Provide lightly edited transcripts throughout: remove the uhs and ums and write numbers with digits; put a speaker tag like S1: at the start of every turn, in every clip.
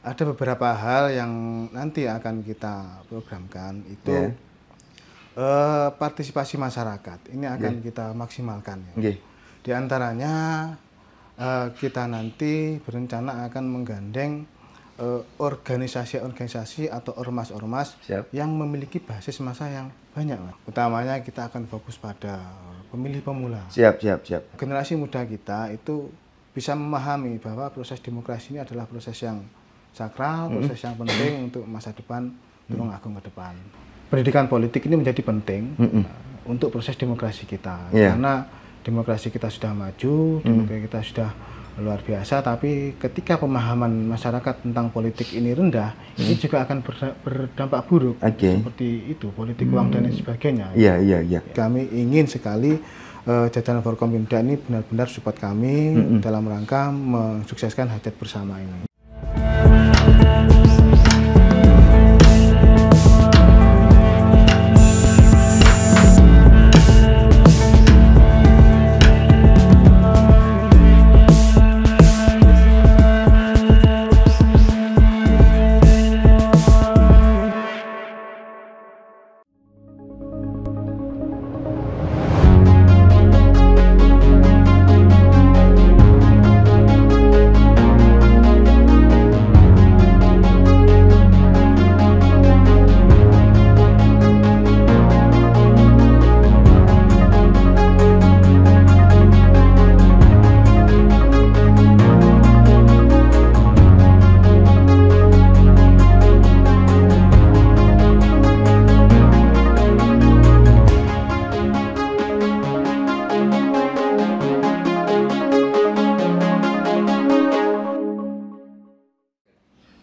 S1: Ada beberapa hal yang nanti akan kita programkan itu partisipasi masyarakat. Ini akan
S2: Nggih.
S1: kita maksimalkan ya.
S2: Nggih.
S1: Di antaranya kita nanti berencana akan menggandeng organisasi-organisasi atau ormas-ormas
S2: Siap.
S1: yang memiliki basis massa yang banyak, Mas. Utamanya kita akan fokus pada pemilih pemula.
S2: Siap, siap, siap.
S1: Generasi muda kita itu bisa memahami bahwa proses demokrasi ini adalah proses yang sakral, proses yang penting untuk masa depan Tulungagung ke depan. Pendidikan politik ini menjadi penting untuk proses demokrasi kita, karena demokrasi kita sudah maju, demokrasi kita sudah luar biasa, tapi ketika pemahaman masyarakat tentang politik ini rendah, ini juga akan berdampak buruk, seperti itu, politik uang dan lain sebagainya.
S2: Iya.
S1: Kami ingin sekali jajaran Forkompimda ini benar-benar support kami dalam rangka mensukseskan hajat bersama ini.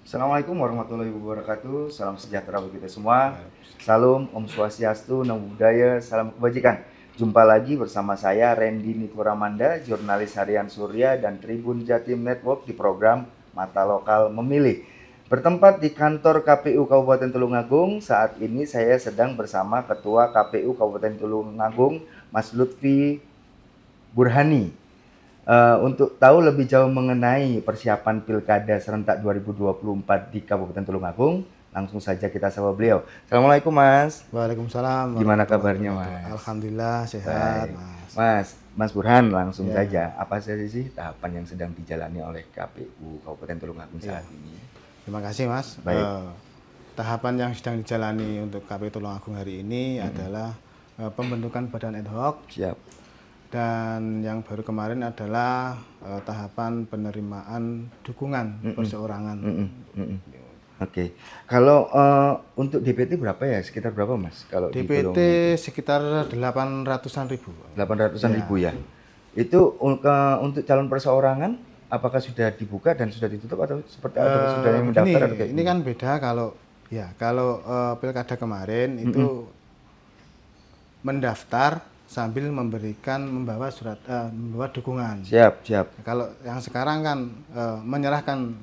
S2: Assalamualaikum warahmatullahi wabarakatuh. Salam sejahtera bagi kita semua. Salam Om Swastiastu, Namo Buddhaya, salam kebajikan. Jumpa lagi bersama saya Randy Nikoramanda, jurnalis harian Surya dan Tribun Jatim Network di program Mata Lokal Memilih. Bertempat di kantor KPU Kabupaten Tulungagung, saat ini saya sedang bersama Ketua KPU Kabupaten Tulungagung, Mas Lutfi Burhani. Untuk tahu lebih jauh mengenai persiapan Pilkada serentak 2024 di Kabupaten Tulungagung, langsung saja kita sapa beliau. Assalamualaikum, Mas.
S1: Waalaikumsalam.
S2: Gimana kabarnya, Mas?
S1: Alhamdulillah sehat,
S2: Mas. Mas Burhan, langsung saja. Apa saja sih tahapan yang sedang dijalani oleh KPU Kabupaten Tulungagung saat ini?
S1: Terima kasih, Mas.
S2: Baik.
S1: Tahapan yang sedang dijalani untuk KPU Tulungagung hari ini adalah pembentukan badan ad hoc.
S2: Siap.
S1: Dan yang baru kemarin adalah tahapan penerimaan dukungan perseorangan.
S2: Oke. Kalau untuk DPT berapa ya? Sekitar berapa, Mas? Kalau
S1: DPT sekitar 800-an ribu.
S2: 800-an ribu ya. Itu untuk calon perseorangan apakah sudah dibuka dan sudah ditutup atau seperti apa? Sudah yang mendaftar atau kayak
S1: ini kan beda kalau Pilkada kemarin itu mendaftar sambil membawa surat membawa dukungan.
S2: Siap.
S1: Kalau yang sekarang kan menyerahkan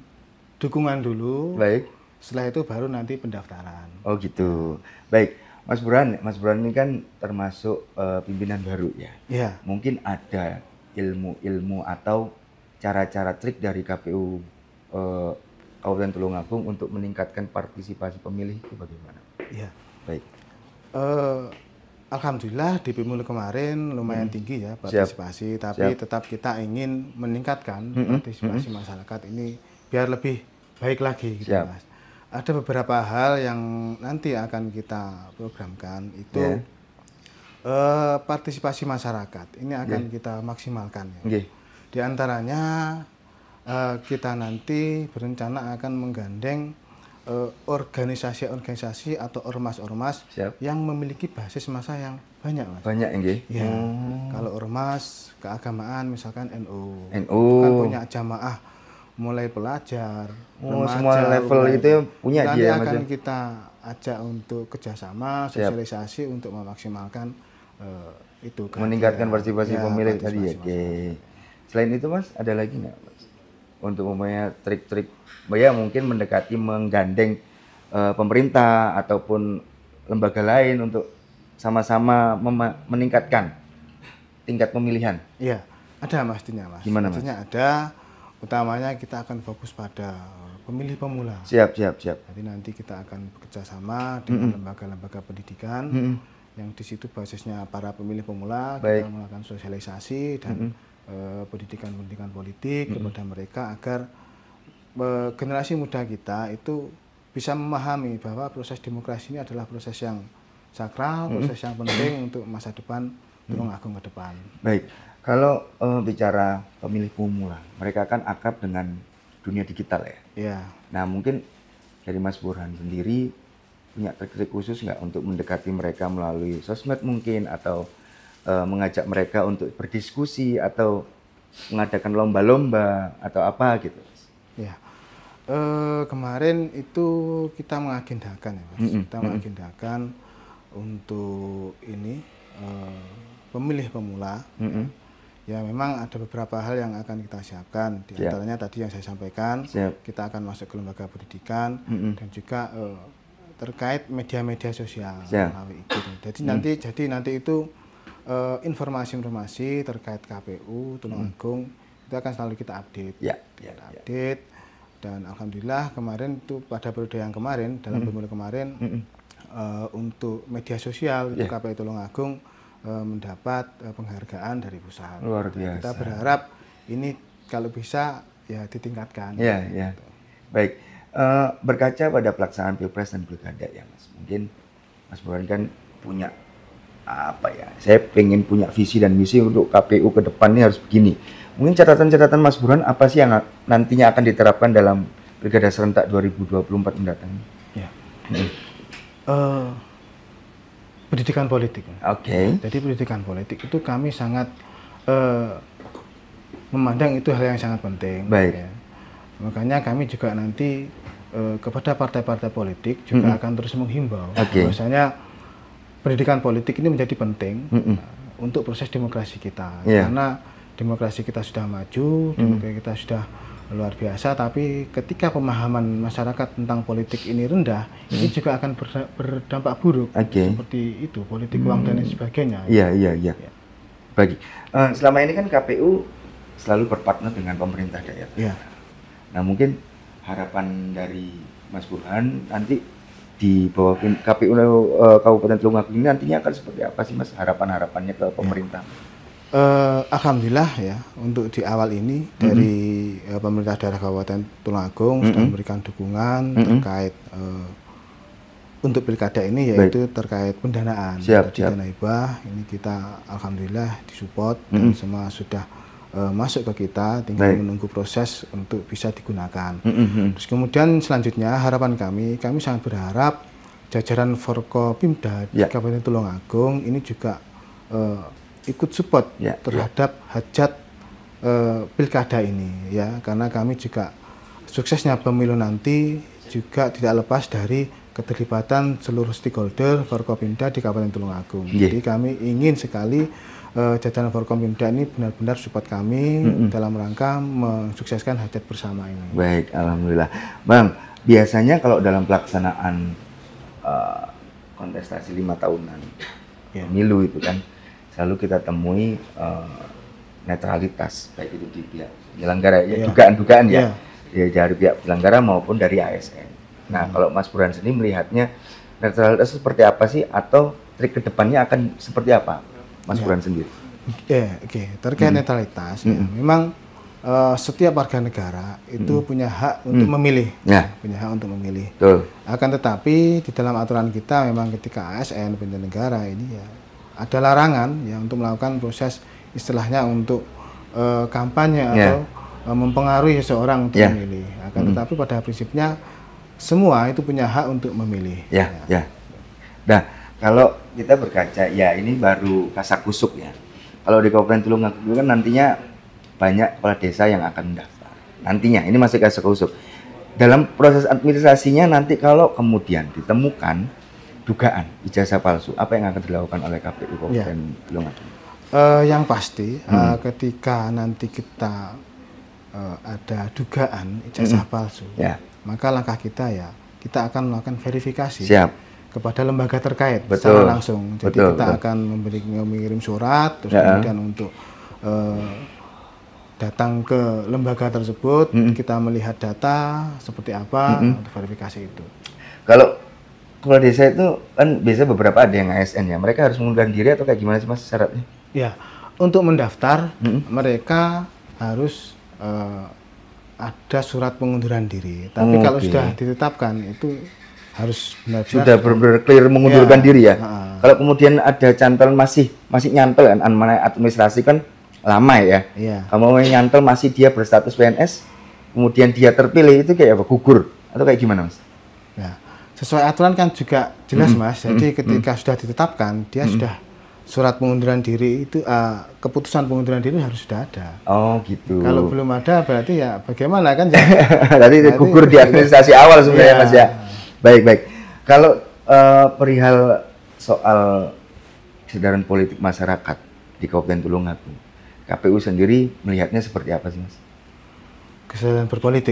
S1: dukungan dulu.
S2: Baik.
S1: Setelah itu baru nanti pendaftaran.
S2: Oh gitu. Baik. Mas Burhan ini kan termasuk pimpinan baru ya.
S1: Iya.
S2: Mungkin ada ilmu-ilmu atau cara-cara trik dari KPU Kabupaten Tulungagung untuk meningkatkan partisipasi pemilih itu bagaimana?
S1: Iya.
S2: Baik.
S1: Alhamdulillah di pemilu kemarin lumayan tinggi ya partisipasi, tapi tetap kita ingin meningkatkan partisipasi masyarakat ini biar lebih baik lagi gitu, Mas. Ada beberapa hal yang nanti akan kita programkan itu partisipasi masyarakat. Ini akan kita maksimalkan ya. Di antaranya kita nanti berencana akan menggandeng organisasi-organisasi atau ormas-ormas yang memiliki basis massa yang banyak, Mas.
S2: Banyak, nggih.
S1: Ya. Kalau ormas keagamaan misalkan NU.
S2: NU
S1: kan punya jamaah mulai pelajar, remaja,
S2: semua level itu punya
S1: nanti
S2: dia,
S1: akan kita ajak untuk kerjasama, sosialisasi untuk memaksimalkan itu
S2: meningkatkan partisipasi pemilih tadi ya. Selain itu, Mas, ada lagi nggak, Mas? Untuk mempunyai trik-trik ya mungkin mendekati menggandeng pemerintah ataupun lembaga lain untuk sama-sama meningkatkan tingkat pemilihan.
S1: Iya, ada pastinya, Mas.
S2: Gimana, Mas?
S1: Pastinya ada. Utamanya kita akan fokus pada pemilih pemula.
S2: Siap, siap, siap.
S1: Jadi nanti kita akan bekerja sama dengan lembaga-lembaga pendidikan yang di situ basisnya para pemilih pemula. Kita melakukan sosialisasi dan pendidikan-pendidikan politik kepada mereka agar generasi muda kita itu bisa memahami bahwa proses demokrasi ini adalah proses yang sakral, proses yang penting untuk masa depan Tulungagung ke depan.
S2: Baik, kalau bicara pemilih pemula, mereka kan akrab dengan dunia digital ya.
S1: Ya.
S2: Nah mungkin dari Mas Burhan sendiri punya trik-trik khusus nggak untuk mendekati mereka melalui sosmed mungkin, atau mengajak mereka untuk berdiskusi atau mengadakan lomba-lomba atau apa gitu?
S1: Ya. Kemarin itu kita mengagendakan ya Mas. Kita mengagendakan untuk ini pemilih pemula. Ya memang ada beberapa hal yang akan kita siapkan. Di antaranya tadi yang saya sampaikan, kita akan masuk ke lembaga pendidikan dan juga terkait media-media sosial melalui IG. Jadi nanti itu informasi-informasi terkait KPU Tulungagung itu akan selalu kita update. Update. Dan alhamdulillah kemarin itu pada periode yang kemarin dalam pemilu kemarin untuk media sosial itu KPU Tulungagung mendapat penghargaan dari pusat.
S2: Luar biasa.
S1: Kita berharap ini kalau bisa ya ditingkatkan.
S2: Ya. Baik, berkaca pada pelaksanaan Pilpres dan Pilkada ya Mas. Mungkin Mas Burhan kan punya apa ya? Saya pengen punya visi dan misi untuk KPU ke depannya harus begini. Mungkin catatan-catatan Mas Burhan apa sih yang nantinya akan diterapkan dalam Pilkada serentak 2024 mendatang? Ya.
S1: Pendidikan politik.
S2: Oke.
S1: Jadi pendidikan politik itu kami sangat memandang itu hal yang sangat penting.
S2: Baik.
S1: Ya. Makanya kami juga nanti kepada partai-partai politik juga akan terus menghimbau bahwasanya pendidikan politik ini menjadi penting untuk proses demokrasi kita. Karena demokrasi kita sudah maju, demokrasi kita sudah luar biasa, tapi ketika pemahaman masyarakat tentang politik ini rendah, ini juga akan berdampak buruk seperti itu, politik uang dan lain sebagainya.
S2: Iya. Baik, selama ini kan KPU selalu berpartner dengan pemerintah daerah.
S1: Ya.
S2: Nah mungkin harapan dari Mas Burhan nanti di bawah KPU Kabupaten Tulungagung ini nantinya akan seperti apa sih Mas, harapannya ke pemerintah?
S1: Alhamdulillah ya, untuk di awal ini dari pemerintah daerah Kabupaten Tulungagung sudah memberikan dukungan terkait untuk pilkada ini, yaitu terkait pendanaan. Dana hibah ini kita alhamdulillah disupport dan semua sudah masuk ke kita, tinggal menunggu proses untuk bisa digunakan. Terus kemudian selanjutnya harapan kami sangat berharap jajaran Forkopimda di Kabupaten Tulungagung ini juga ikut support terhadap hajat pilkada ini ya, karena kami juga suksesnya pemilu nanti juga tidak lepas dari keterlibatan seluruh stakeholder Forkopimda di Kabupaten Tulungagung. Jadi kami ingin sekali jajaran Forkopimda ini benar-benar support kami dalam rangka mensukseskan hajat bersama ini.
S2: Baik, alhamdulillah. Bang, biasanya kalau dalam pelaksanaan kontestasi 5 tahunan pemilu itu kan selalu kita temui netralitas, baik itu di pihak penyelenggara, dugaan-dugaan dari pihak penyelenggara maupun dari ASN. Nah, kalau Mas Burhan sendiri melihatnya netralitas seperti apa sih, atau trik kedepannya akan seperti apa, Mas Burhan sendiri?
S1: Terkait netralitas, memang setiap warga negara itu punya hak untuk memilih, punya hak untuk memilih. Akan tetapi di dalam aturan kita memang ketika ASN penyelenggara ini ya ada larangan ya untuk melakukan proses istilahnya untuk kampanye atau mempengaruhi seseorang untuk memilih. Akan tetapi pada prinsipnya semua itu punya hak untuk memilih.
S2: Nah, kalau kita berkaca ya ini baru kasakusuk ya. Kalau di Kabupaten Tulungagung kan nantinya banyak kepala desa yang akan mendaftar. Nantinya ini masih kasakusuk. Dalam proses administrasinya nanti kalau kemudian ditemukan dugaan ijazah palsu, apa yang akan dilakukan oleh KPU Kabupaten Tulungagung?
S1: Yang pasti ketika nanti kita ada dugaan ijazah palsu, maka langkah kita ya kita akan melakukan verifikasi kepada lembaga terkait secara langsung. Jadi kita akan mengirim surat, terus kemudian untuk datang ke lembaga tersebut, kita melihat data seperti apa untuk verifikasi itu.
S2: Kalau kepala desa itu kan biasanya beberapa ada yang ASN ya, mereka harus mengundurkan diri atau kayak gimana sih Mas syaratnya?
S1: Ya, untuk mendaftar mereka harus ada surat pengunduran diri. Tapi kalau sudah ditetapkan itu harus benar-benar
S2: sudah benar-benar clear mengundurkan diri ya. Kalau kemudian ada cantel masih nyantel kan, administrasi kan lama ya. Kalau mau nyantel masih dia berstatus PNS, kemudian dia terpilih itu kayak apa? Gugur atau kayak gimana Mas?
S1: Ya, sesuai aturan kan juga jelas Mas. Jadi ketika sudah ditetapkan, dia sudah surat pengunduran diri itu keputusan pengunduran diri harus sudah ada.
S2: Oh gitu.
S1: Kalau belum ada berarti ya bagaimana kan?
S2: Berarti gugur di administrasi awal sebenarnya Mas ya. Baik. Kalau perihal soal kesadaran politik masyarakat di Kabupaten Tulungagung, KPU sendiri melihatnya seperti apa sih Mas?
S1: Kesadaran berpolitik.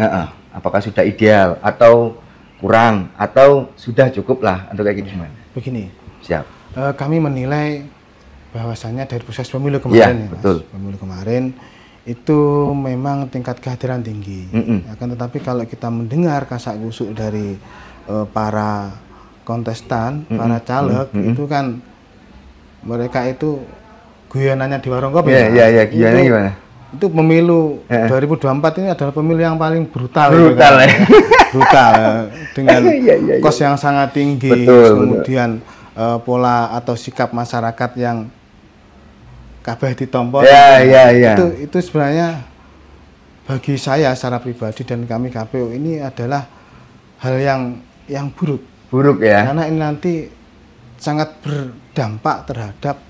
S2: Apakah sudah ideal atau kurang atau sudah cukup lah untuk kayak gimana?
S1: Begini.
S2: Siap.
S1: Kami menilai bahwasannya dari proses pemilu kemarin,
S2: betul.
S1: Mas, pemilu kemarin itu memang tingkat kehadiran tinggi. Akan tetapi kalau kita mendengar kasak kusuk dari para kontestan, para caleg, itu kan mereka itu guyonannya di warung kopi.
S2: Iya, guyonannya gimana?
S1: Itu pemilu 2024 ini adalah pemilu yang paling brutal.
S2: Brutal ya.
S1: Brutal dengan kos yang sangat tinggi, kemudian pola atau sikap masyarakat yang kabeh ditompo. Itu sebenarnya bagi saya secara pribadi dan kami KPU ini adalah hal yang buruk ya, karena ini nanti sangat berdampak terhadap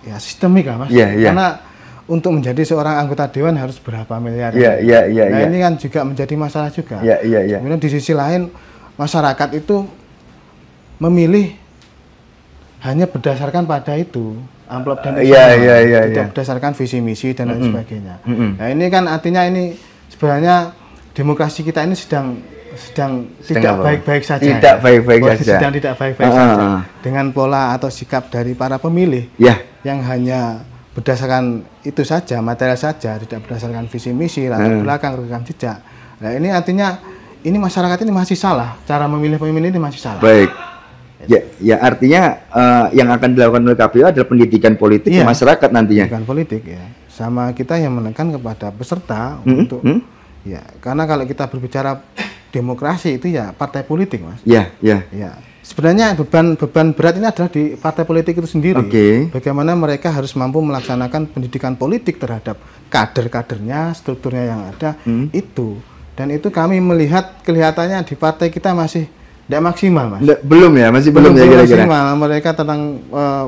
S1: ya sistemik Mas. Karena untuk menjadi seorang anggota dewan harus berapa miliar. Ini kan juga menjadi masalah juga. Kemudian di sisi lain masyarakat itu memilih hanya berdasarkan pada itu amplop dan tidak berdasarkan visi misi dan lain sebagainya. Nah ini kan artinya ini sebenarnya demokrasi kita ini sedang tidak baik-baik saja. Sedang tidak baik-baik saja. Dengan pola atau sikap dari para pemilih yang hanya berdasarkan itu saja, material saja, tidak berdasarkan visi misi, latar belakang, rekam jejak. Nah ini artinya ini masyarakat ini masih salah, cara memilih pemimpin ini masih salah.
S2: Baik. Ya artinya yang akan dilakukan oleh KPU adalah pendidikan politik ke masyarakat nantinya.
S1: Pendidikan politik ya. Sama kita yang menekan kepada peserta untuk ya, karena kalau kita berbicara demokrasi itu ya partai politik Mas. Ya. Sebenarnya beban berat ini adalah di partai politik itu sendiri. Bagaimana mereka harus mampu melaksanakan pendidikan politik terhadap kader-kadernya, strukturnya yang ada itu. Dan itu kami melihat kelihatannya di partai kita masih tidak maksimal Mas.
S2: Belum ya, masih belum ya kira-kira.
S1: Maksimal. Mereka tentang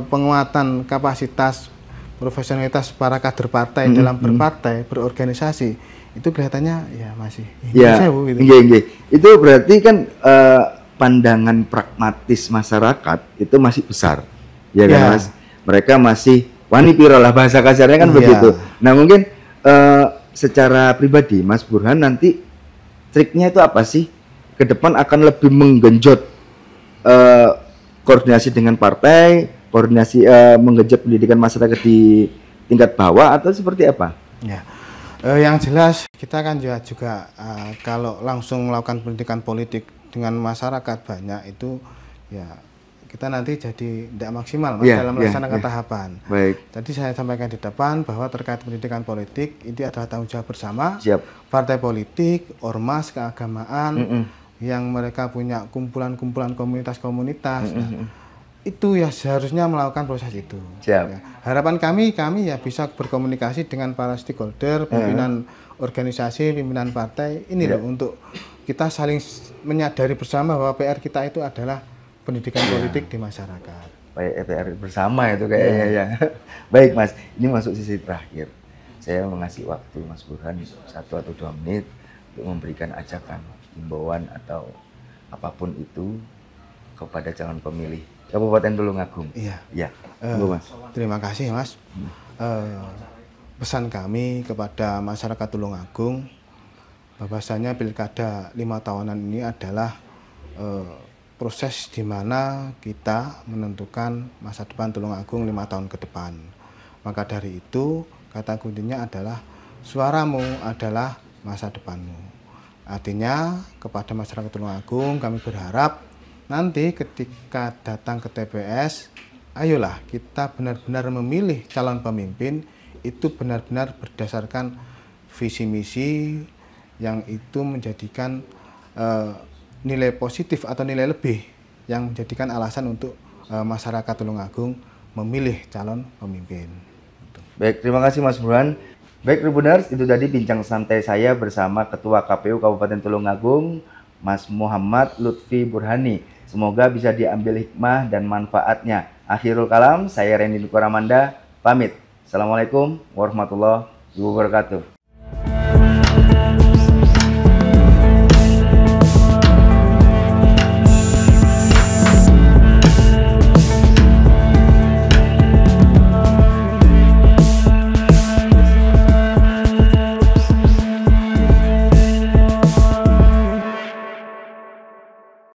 S1: penguatan kapasitas profesionalitas para kader partai dalam berpartai, berorganisasi itu kelihatannya ya masih gitu.
S2: Itu berarti kan pandangan pragmatis masyarakat itu masih besar, ya kan Mas? Mereka masih wani piro lah bahasa kasarnya kan begitu. Nah mungkin secara pribadi Mas Burhan nanti triknya itu apa sih? Ke depan akan lebih menggenjot koordinasi dengan partai, koordinasi menggenjot pendidikan masyarakat di tingkat bawah atau seperti apa?
S1: Ya. Yang jelas kita kan juga kalau langsung melakukan pendidikan politik dengan masyarakat banyak itu ya kita nanti jadi tidak maksimal Mas, dalam melaksanakan tahapan. Tadi saya sampaikan di depan bahwa terkait pendidikan politik ini adalah tanggung jawab bersama partai politik, ormas, keagamaan yang mereka punya kumpulan-kumpulan komunitas-komunitas. Itu ya seharusnya melakukan proses itu. Ya. Harapan kami ya bisa berkomunikasi dengan para stakeholder, pimpinan organisasi, pimpinan partai ini loh untuk kita saling menyadari bersama bahwa PR kita itu adalah pendidikan politik di masyarakat.
S2: Baik, PR bersama itu kayaknya ya. Baik Mas, ini masuk sisi terakhir. Saya mengasih waktu Mas Burhan 1 atau 2 menit untuk memberikan ajakan, himbauan atau apapun itu kepada calon pemilih Kabupaten Tulungagung.
S1: Mas. Terima kasih Mas. Pesan kami kepada masyarakat Tulungagung bahwasanya pilkada 5 tahunan ini adalah proses di mana kita menentukan masa depan Tulungagung 5 tahun ke depan. Maka dari itu kata kuncinya adalah suaramu adalah masa depanmu. Artinya kepada masyarakat Tulungagung kami berharap nanti ketika datang ke TPS, ayolah kita benar-benar memilih calon pemimpin itu benar-benar berdasarkan visi misi yang itu menjadikan nilai positif atau nilai lebih yang menjadikan alasan untuk masyarakat Tulungagung memilih calon pemimpin.
S2: Baik, terima kasih Mas Burhan. Baik Tribuners, itu tadi bincang santai saya bersama Ketua KPU Kabupaten Tulungagung, Mas Muhammad Lutfi Burhani. Semoga bisa diambil hikmah dan manfaatnya. Akhirul kalam, saya Randy Nukoramanda, pamit. Assalamualaikum warahmatullahi wabarakatuh.